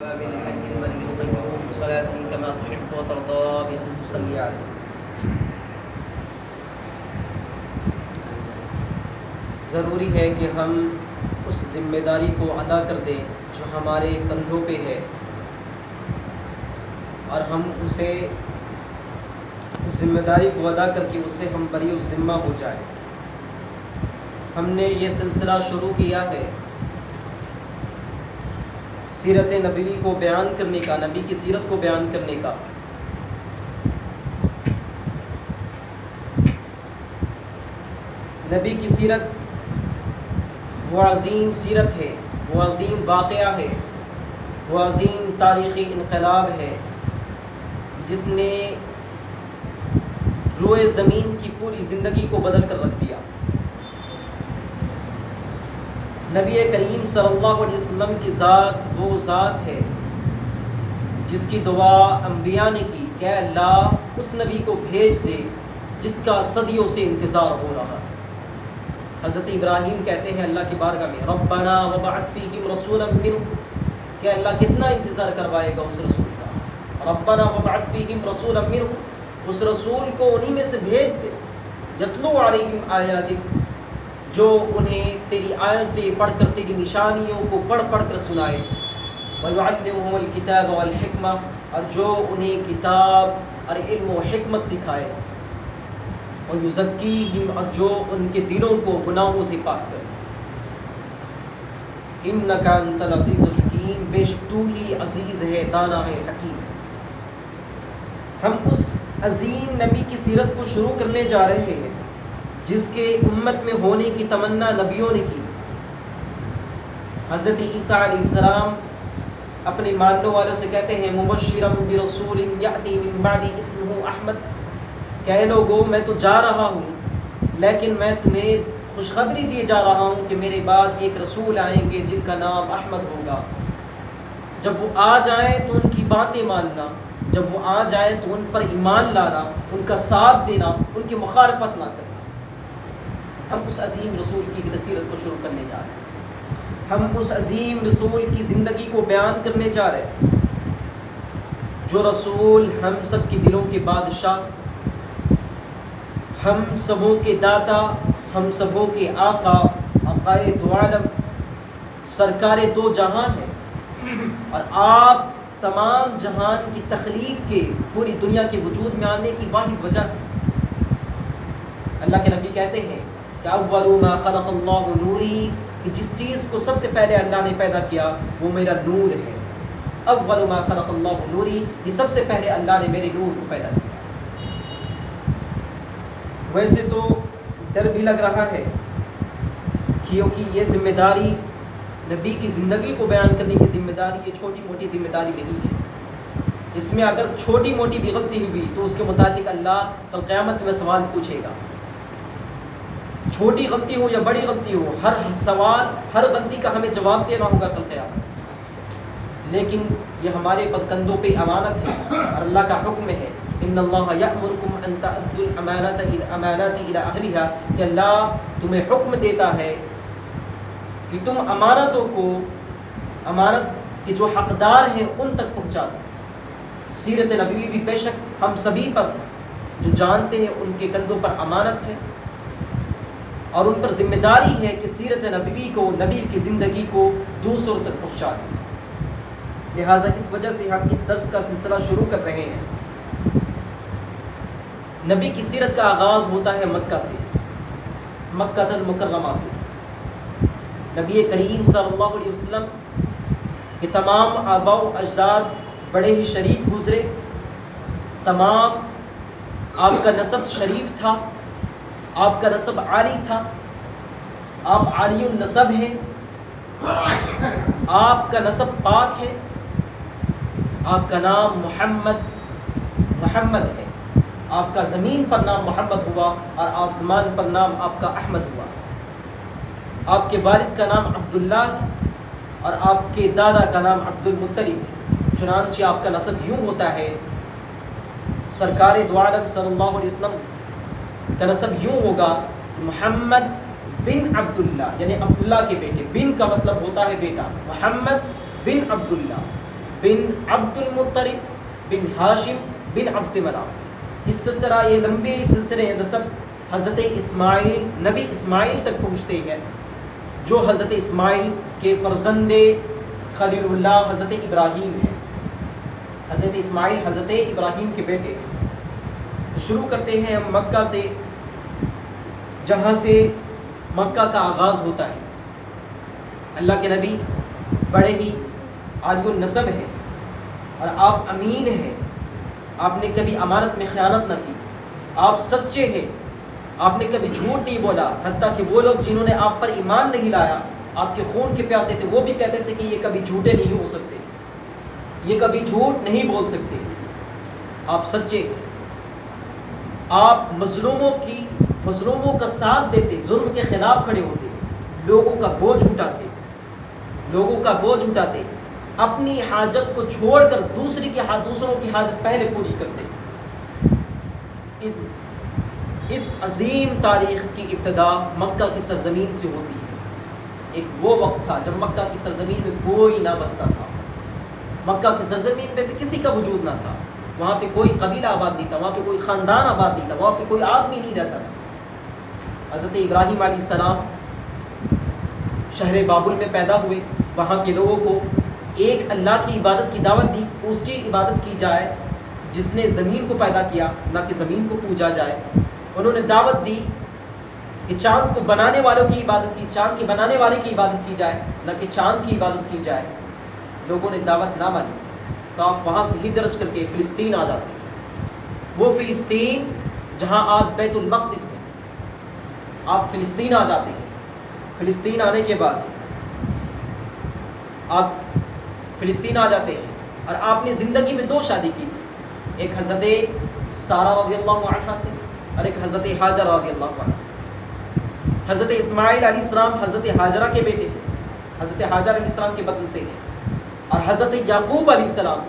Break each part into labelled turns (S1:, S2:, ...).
S1: بالحق الولي القيوم صلاة كما تحب وترضى بأن تصلي عليه. ضروری ہے کہ ہم اس ذمہ داری کو ادا کر دیں جو ہمارے کندھوں پہ ہے، اور ہم اسے ذمہ داری کو ادا کر کے اسے ہم بری الذمہ ہو جائیں. ہم نے یہ سلسلہ شروع کیا ہے سیرت نبوی کو بیان کرنے کا، نبی کی سیرت کو بیان کرنے کا. نبی کی سیرت وہ عظیم سیرت ہے، وہ عظیم واقعہ ہے، وہ عظیم تاریخی انقلاب ہے جس نے روئے زمین کی پوری زندگی کو بدل کر رکھ دیا. نبی کریم صلی اللہ علیہ وسلم کی ذات وہ ذات ہے جس کی دعا انبیاء نے کی کہ اللہ اس نبی کو بھیج دے جس کا صدیوں سے انتظار ہو رہا. حضرت ابراہیم کہتے ہیں اللہ کی بارگاہ میں ربنا وبعث فیہم رسولا منہم، کہ اللہ کتنا انتظار کروائے گا اس رسول کا. ربنا وبعث فیہم رسولا منہم، اس رسول کو انہی میں سے بھیج دے. یتلو علیہم آیاتک، جو انہیں تیری آیتیں پڑھ کر، تیری نشانیوں کو پڑھ پڑھ کر سنائے. وَيُعَلِّمُهُمُ الْكِتَابَ وَالْحِکْمَةَ، اور جو انہیں کتاب اور علم و حکمت سکھائے. وَيُزَكِّيهِمْ، اور جو ان کے دلوں کو گناہوں سے پاک کرے. إِنَّكَ أَنْتَ الْعَزِيزُ الْحَكِيمُ، بے شک تو ہی عزیز ہے، دانا ہے، حکیم. ہم اس عظیم نبی کی سیرت کو شروع کرنے جا رہے ہیں جس کے امت میں ہونے کی تمنا نبیوں نے کی. حضرت عیسیٰ علیہ السلام اپنے ماننے والوں سے کہتے ہیں مبشرا برسول یأتی من بعد اسمہ احمد، کہ اے لوگو میں تو جا رہا ہوں لیکن میں تمہیں خوشخبری دیے جا رہا ہوں کہ میرے بعد ایک رسول آئیں گے جن کا نام احمد ہوگا. جب وہ آ جائیں تو ان کی باتیں ماننا، جب وہ آ جائیں تو ان پر ایمان لانا، ان کا ساتھ دینا، ان کی مخالفت نہ کرنا. ہم اس عظیم رسول کی سیرت کو شروع کرنے جا رہے ہیں. ہم اس عظیم رسول کی زندگی کو بیان کرنے جا رہے ہیں جو رسول ہم سب کے دلوں کے بادشاہ، ہم سبوں کے داتا، ہم سبوں کے آقا، آقائے دو عالم، سرکار دو جہان ہے، اور آپ تمام جہان کی تخلیق کے، پوری دنیا کے وجود میں آنے کی واحد وجہ ہے. اللہ کے نبی کہتے ہیں کہ اول ما خلق اللہ نوری، کہ جس چیز کو سب سے پہلے اللہ نے پیدا کیا وہ میرا نور ہے. اول ما خلق اللہ نوری، کہ سب سے پہلے اللہ نے میرے نور کو پیدا کیا. ویسے تو ڈر بھی لگ رہا ہے کیونکہ یہ ذمہ داری، نبی کی زندگی کو بیان کرنے کی ذمہ داری، یہ چھوٹی موٹی ذمہ داری نہیں ہے. اس میں اگر چھوٹی موٹی بھی غلطی ہوئی تو اس کے متعلق اللہ کل قیامت میں سوال پوچھے گا. چھوٹی غلطی ہو یا بڑی غلطی ہو، ہر سوال، ہر غلطی کا ہمیں جواب دینا ہوگا کل قیامت. لیکن یہ ہمارے کندھوں پہ امانت ہے اور اللہ کا حکم ہے ان اللہ یأمرکم ان تؤدوا الامانات الى اہلها، کہ اللہ تمہیں حکم دیتا ہے کہ تم امانتوں کو، امانت کے جو حقدار ہیں ان تک پہنچا دو. سیرت نبوی بھی بے شک ہم سبھی پر، جو جانتے ہیں ان کے کندھوں پر امانت ہے اور ان پر ذمہ داری ہے کہ سیرت نبوی کو، نبی کی زندگی کو دوسروں تک پہنچا دیں. لہٰذا اس وجہ سے ہم اس درس کا سلسلہ شروع کر رہے ہیں. نبی کی سیرت کا آغاز ہوتا ہے مکہ سے، مکہ المکرمہ سے. نبی کریم صلی اللہ علیہ وسلم کے تمام آباء و اجداد بڑے ہی شریف گزرے، تمام آپ کا نسب شریف تھا، آپ کا نسب عالی تھا، آپ عالی النسب ہیں، آپ کا نسب پاک ہے، آپ کا نام محمد ہے، آپ کا زمین پر نام محمد ہوا اور آسمان پر نام آپ کا احمد ہوا. آپ کے والد کا نام عبداللہ ہے اور آپ کے دادا کا نام عبد المطلب ہے. چنانچہ آپ کا نسب یوں ہوتا ہے، سرکار دو عالم صلی اللہ علیہ وسلم کا نسب یوں ہوگا محمد بن عبداللہ، یعنی عبداللہ کے بیٹے. بن کا مطلب ہوتا ہے بیٹا، محمد بن عبداللہ. بن عبد المطلب بن ہاشم بن عبد مناف. اس طرح یہ لمبے سلسلے نسب حضرت اسماعیل نبی اسماعیل تک پہنچتے ہیں، جو حضرت اسماعیل کے فرزند خلیل اللہ حضرت ابراہیم ہیں. حضرت اسماعیل حضرت ابراہیم کے بیٹے ہیں. تو شروع کرتے ہیں ہم مکہ سے، جہاں سے مکہ کا آغاز ہوتا ہے. اللہ کے نبی بڑے ہی عالی النسب ہیں اور آپ امین ہیں. آپ نے کبھی امانت میں خیانت نہ کی، آپ سچے ہیں، آپ نے کبھی جھوٹ نہیں بولا. حتیٰ کہ وہ لوگ جنہوں نے آپ پر ایمان نہیں لایا، آپ کے خون کے پیاسے تھے، وہ بھی کہتے تھے کہ یہ کبھی جھوٹے نہیں ہو سکتے، یہ کبھی جھوٹ نہیں بول سکتے. آپ سچے ہیں، آپ مظلوموں کا ساتھ دیتے، ظلم کے خلاف کھڑے ہوتے، لوگوں کا بوجھ اٹھاتے، اپنی حاجت کو چھوڑ کر دوسروں کی حاجت پہلے پوری کرتے. اس عظیم تاریخ کی ابتدا مکہ کی سرزمین سے ہوتی ہے. ایک وہ وقت تھا جب مکہ کی سرزمین میں کوئی نہ بستا تھا. مکہ کی سرزمین پہ کسی کا وجود نہ تھا. وہاں پہ کوئی قبیلہ آباد نہیں تھا، وہاں پہ کوئی خاندان آباد نہیں تھا، وہاں پہ کوئی آدمی نہیں رہتا تھا. حضرت ابراہیم علیہ السلام شہر بابل میں پیدا ہوئے. وہاں کے لوگوں کو ایک اللہ کی عبادت کی دعوت دی، اس کی عبادت کی جائے جس نے زمین کو پیدا کیا، نہ کہ زمین کو پوجا جائے. انہوں نے دعوت دی کہ چاند کو بنانے والوں کی عبادت کی، چاند کے بنانے والے کی عبادت کی جائے، نہ کہ چاند کی عبادت کی جائے. لوگوں نے دعوت نہ مانی تو آپ وہاں سے ہجرت کر کے فلسطین آ جاتے ہیں. وہ فلسطین جہاں آج بیت المقدس ہے، آپ فلسطین آ جاتے ہیں. فلسطین آنے کے بعد آپ فلسطین آ جاتے ہیں اور آپ نے زندگی میں 2 شادی کی. ایک حضرت سارہ رضی اللہ عنہا سے اور ایک حضرت ہاجرہ رضی اللہ عنہا سے. حضرت اسماعیل علیہ السلام حضرت ہاجرہ کے بیٹے تھے، حضرت ہاجرہ علیہ السلام کے بطن سے ہیں. اور حضرت یعقوب علیہ السلام،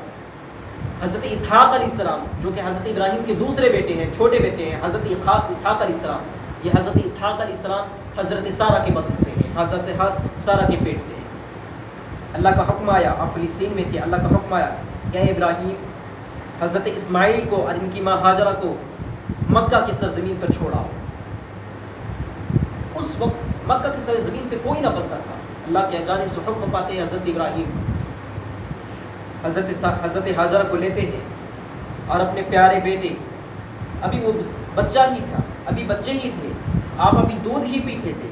S1: حضرت اسحاق علیہ السلام جو کہ حضرت ابراہیم کے دوسرے بیٹے ہیں، چھوٹے بیٹے ہیں، حضرت اسحاق علیہ السلام. یہ حضرت اسحاق علیہ السلام حضرت سارہ کے بطن سے ہیں، حضرت سارہ کے پیٹ سے ہیں. اللہ کا حکم آیا، آپ فلسطین میں تھے، اللہ کا حکم آیا کہ اے ابراہیم حضرت اسماعیل کو اور ان کی ماں ہاجرہ کو مکہ کی سرزمین پر چھوڑا. اس وقت مکہ کی سرزمین پہ کوئی نہ بستا تھا. اللہ کی جانب سے حکم پاتے ہیں حضرت ابراہیم حضرت ہاجرہ کو لیتے ہیں اور اپنے پیارے بیٹے، ابھی وہ بچہ ہی تھا، ابھی بچے ہی تھے، آپ ابھی دودھ ہی پیتے تھے،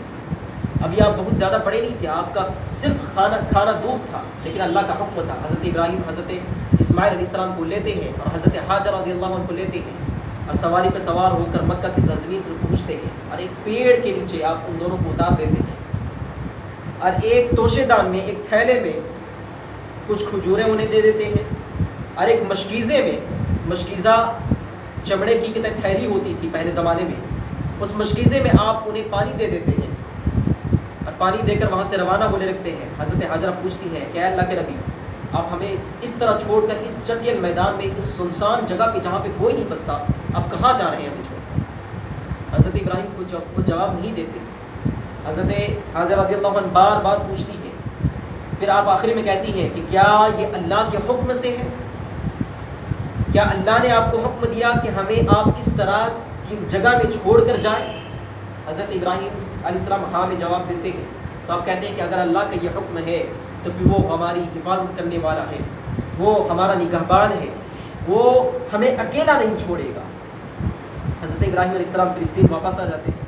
S1: ابھی آپ بہت زیادہ بڑے نہیں تھے، آپ کا صرف کھانا دودھ تھا. لیکن اللہ کا حکم تھا. حضرت ابراہیم حضرت اسماعیل علیہ السلام کو لیتے ہیں اور حضرت ہاجرہ رضی اللہ عنہ کو لیتے ہیں اور سواری پہ سوار ہو کر مکہ کی سرزمین پر پہنچتے ہیں. اور ایک پیڑ کے نیچے آپ ان دونوں کو اتار دیتے ہیں اور ایک توشے دان میں، ایک تھیلے میں کچھ کھجوریں انہیں دے دیتے ہیں اور ایک مشکیزہ چمڑے کی کتنے تھیلی ہوتی تھی پہلے زمانے میں، اس مشکیزے میں آپ انہیں پانی دے دیتے ہیں اور پانی دے کر وہاں سے روانہ ہونے لگتے ہیں. حضرت ہاجرہ پوچھتی ہے کہ اے اللہ کے نبی، آپ ہمیں اس طرح چھوڑ کر اس چٹیل میدان میں، اس سنسان جگہ پہ جہاں پہ کوئی نہیں بستا، آپ کہاں جا رہے ہیں ہمیں چھوڑ کر؟ حضرت ابراہیم کو جواب نہیں دیتے. حضرت ہاجرہ رضی اللہ عنہ بار بار پوچھتی ہے. پھر آپ آخری میں کہتی ہیں کہ کیا یہ اللہ کے حکم سے ہے؟ کیا اللہ نے آپ کو حکم دیا کہ ہمیں آپ اس طرح کی جگہ میں چھوڑ کر جائیں؟ حضرت ابراہیم علیہ السلام ہاں میں جواب دیتے ہیں. تو آپ کہتے ہیں کہ اگر اللہ کا یہ حکم ہے تو پھر وہ ہماری حفاظت کرنے والا ہے، وہ ہمارا نگہبان ہے، وہ ہمیں اکیلا نہیں چھوڑے گا. حضرت ابراہیم علیہ السلام فلسطین واپس آ جاتے ہیں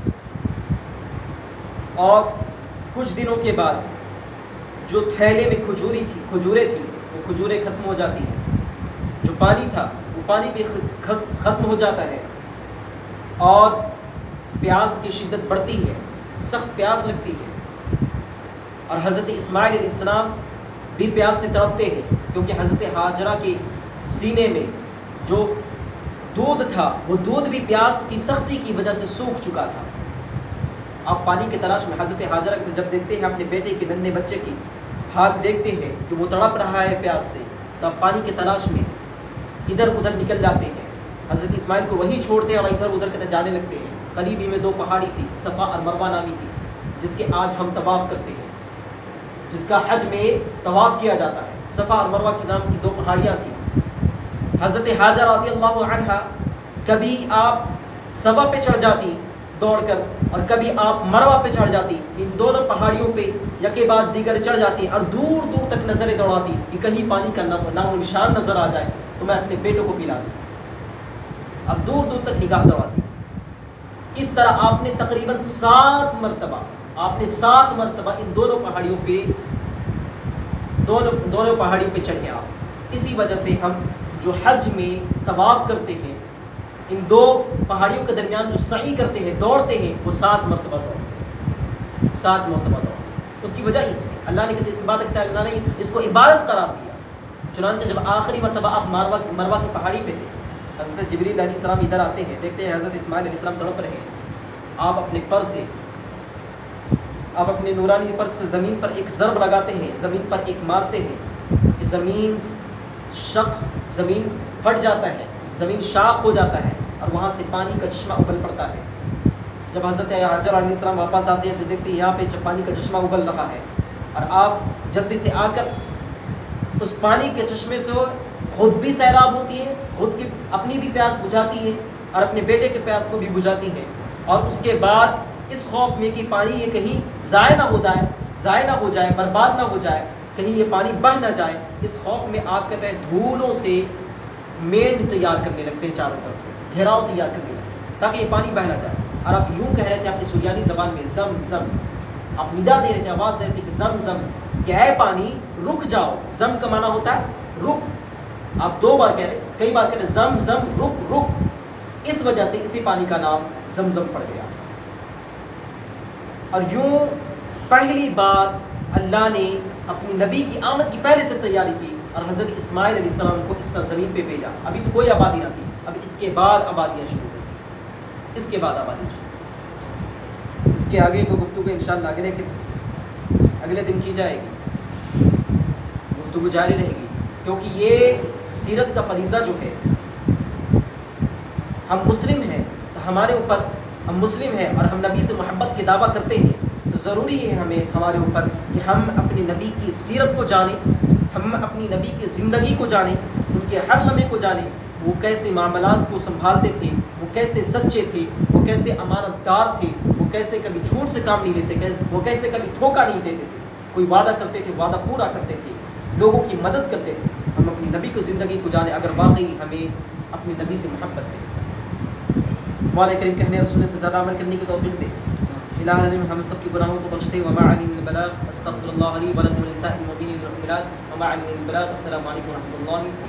S1: اور کچھ دنوں کے بعد جو تھیلے میں کھجوریں تھیں وہ کھجوریں ختم ہو جاتی ہیں. جو پانی تھا وہ پانی بھی ختم ہو جاتا ہے اور پیاس کی شدت بڑھتی ہے، سخت پیاس لگتی ہے. اور حضرت اسماعیل علیہ السلام بھی پیاس سے تڑپتے ہیں کیونکہ حضرت ہاجرہ کے سینے میں جو دودھ تھا وہ دودھ بھی پیاس کی سختی کی وجہ سے سوکھ چکا تھا. آپ پانی کی تلاش میں حضرت ہاجرہ جب دیکھتے ہیں اپنے بیٹے کے ننھے بچے کی حال دیکھتے ہیں کہ وہ تڑپ رہا ہے پیاس سے، تو آپ پانی کی تلاش میں ادھر ادھر نکل جاتے ہیں. حضرت اسماعیل کو وہی چھوڑتے ہیں اور ادھر ادھر کے جانے لگتے ہیں. قریب ہی میں 2 پہاڑی تھی، صفا اور مروہ نامی تھی، جس کے آج ہم طواف کرتے ہیں، جس کا حج میں طواف کیا جاتا ہے. صفا اور مروہ کے نام کی دو پہاڑیاں تھیں. حضرت حاجہ رضی اللہ عنہا کبھی آپ صفا پہ چڑھ جاتی دوڑ کر اور کبھی آپ مروہ پہ چڑھ جاتی. ان دونوں پہاڑیوں پہ یکے بعد دیگر چڑھ جاتی اور دور دور تک نظریں دوڑاتی کہ کہیں پانی کا نام و نشان نظر آ جائے تو میں اپنے بیٹوں کو پلا دوں. اب دور دور تک نگاہ دوڑاتی. اس طرح آپ نے تقریباً 7 مرتبہ ان دونوں پہاڑیوں پہ چڑھے آپ. اسی وجہ سے ہم جو حج میں طواف کرتے ہیں ان دو پہاڑیوں کے درمیان جو سعی کرتے ہیں دوڑتے ہیں وہ 7 مرتبہ دوڑتے. اس کی وجہ ہی اللہ نے کہتے اس عبادت کا اللہ نے اس کو عبادت قرار دیا. چنانچہ جب آخری مرتبہ آپ مروہ کی پہاڑی پہ تھے, حضرت جبریل علیہ السلام ادھر آتے ہیں, دیکھتے ہیں حضرت اسماعیل علیہ السلام تڑپ رہے ہیں. آپ اپنے نورانی پر سے زمین پر ایک ضرب لگاتے ہیں, زمین پر ایک مارتے ہیں, زمین پھٹ جاتا ہے, زمین شاق ہو جاتا ہے اور وہاں سے پانی کا چشمہ ابل پڑتا ہے. جب حضرت حاجر علیہ السلام واپس آتے ہیں تو دیکھتے ہیں یہاں پہ پانی کا چشمہ ابل رہا ہے اور آپ جلدی سے آ کر اس پانی کے چشمے سے خود بھی سیراب ہوتی ہے, خود کی اپنی بھی پیاس بجھاتی ہے اور اپنے بیٹے کے پیاس کو بھی بجھاتی ہے. اور اس کے بعد اس خوف میں کہ پانی یہ کہیں ضائع نہ ہو جائے, برباد نہ ہو جائے, کہیں یہ پانی بہہ نہ جائے, اس خوف میں آپ کہتے ہیں دھولوں سے مینڈ تیار کرنے لگتے ہیں, چاروں طرف سے گھیراؤ تیار کرنے لگتے ہیں تاکہ یہ پانی بہہ نہ جائے. اور آپ یوں کہہ رہے تھے اپنی سریانی زبان میں زم زم, آپ ندا دے رہے تھے, آواز دے رہے تھے کہ زم زم, کہ اے پانی رک جاؤ. زم کا معنی ہوتا ہے رک. آپ 2 بار کہہ رہے, کئی بار کہہ رہے زم زم رک رک. اس وجہ سے اسی پانی کا نام زمزم پڑ گیا. اور یوں پہلی بار اللہ نے اپنی نبی کی آمد کی پہلے سے تیاری کی اور حضرت اسماعیل علیہ السلام کو اس زمین پہ بھیجا. ابھی تو کوئی آبادی نہ تھی, اب اس کے بعد آبادیاں شروع ہوتی. اس کے آگے کو گفتگو انشاءاللہ اگلے دن کی جائے گی, گفتگو جاری رہے گی, کیونکہ یہ سیرت کا فریضہ جو ہے, ہم مسلم ہیں تو ہم مسلم ہیں اور ہم نبی سے محبت کے دعویٰ کرتے ہیں, تو ضروری ہے ہمارے اوپر کہ ہم اپنے نبی کی سیرت کو جانیں, ہم اپنی نبی کی زندگی کو جانیں, ان کے ہر لمحے کو جانیں. وہ کیسے معاملات کو سنبھالتے تھے, وہ کیسے سچے تھے, وہ کیسے امانت دار تھے, وہ کیسے کبھی جھوٹ سے کام نہیں لیتے, وہ کیسے کبھی دھوکہ نہیں دیتے تھے, کوئی وعدہ کرتے تھے وعدہ پورا کرتے تھے, لوگوں کی مدد کرتے تھے. ہم اپنی نبی کی زندگی کو جانیں اگر واقعی ہمیں اپنے نبی سے محبت ہے. مولا کریم کہنے رسول سے زیادہ عمل کرنے کی توفیق دے. الہ العالمین ہم سب کے گناہوں کو بخش دے. وما علینا البلاغ, استغفر اللہ لی ولکم ولسائر المؤمنین والمؤمنات, وما علینا البلاغ. السلام علیکم ورحمۃ اللہ.